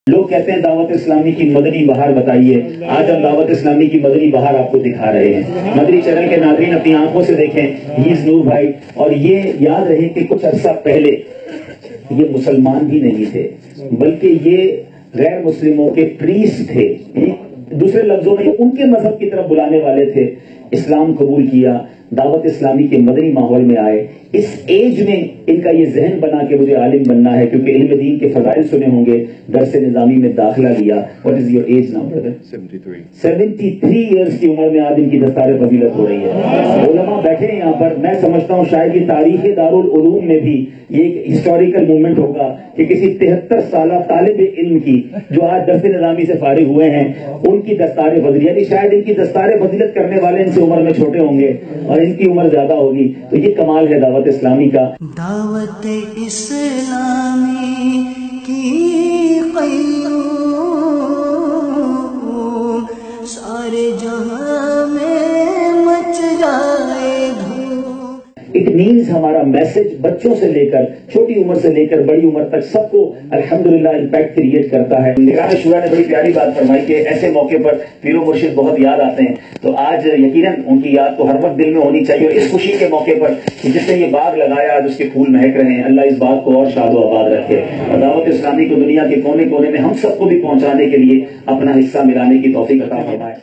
لوگ کہتے ہیں دعوت اسلامی کی مدنی بہار بتائیے. آج ہم دعوت اسلامی کی مدنی بہار آپ کو دکھا رہے ہیں. مدنی چینل کے ناظرین اپنی آنکھوں سے دیکھیں. ہیز نور بھائی. اور یہ یاد رہے کہ کچھ عرصہ پہلے یہ مسلمان بھی نہیں تھے بلکہ یہ غیر مسلموں کے پریسٹ تھے. دوسرے لفظوں میں ان کے مذہب کی طرف بلانے والے تھے. اسلام قبول کیا, دعوت اسلامی کے مدنی ماحول میں آئے. اس ایج میں ان کا یہ ذہن بنا کہ مجھے عالم بننا ہے, کیونکہ علم دین کے فضائل سنے ہوں گے. درس نظامی میں داخلہ لیا. What is your age now, brother? 73 years کی عمر میں آج ان کی دستار فضیلت ہو رہی ہے. علماء بیٹھے ہیں یہاں پر. میں سمجھتا ہوں شاید یہ تاریخ دارالعلوم میں بھی یہ ایک ہسٹوریکل مومنٹ ہوگا کہ کسی 73 سالہ طالب علم کی جو آج درس نظامی سے فارغ ہوئے ہیں ان کی دستار فضیلت, یعنی شاید ان کی دستار فضیلت کرنے والے ان سے عمر میں چھوٹے ہوں گے اور ان کی عمر زیادہ ہوگی. تو یہ کمال ہے دعوت اسلامی کا. دعوت اسلامی کی قیوم سارے جہاں میں مچ جائے. اٹ مینز ہمارا میسج بچوں سے لے کر, چھوٹی عمر سے لے کر بڑی عمر تک سب کو الحمدللہ امپیکٹ کریٹ کرتا ہے. نگران شورا نے بڑی پیاری بات فرمائی کہ ایسے موقع پر پیر و مرشد بہت یاد آتے ہیں. تو آج یقیناً ان کی یاد تو ہر وقت دل میں ہونی چاہیے. اور اس خوشی کے موقع پر کہ جس نے یہ باغ لگایا آج اس کے پھول مہک رہے ہیں, اللہ اس بات کو اور شاد و آباد رکھے. اور دعوت اسلامی کو دنیا کے کونے کونے میں ہم سب کو بھی پہنچانے کے لیے اپنا حصہ ملانے کی توفیق عطا فرمائے.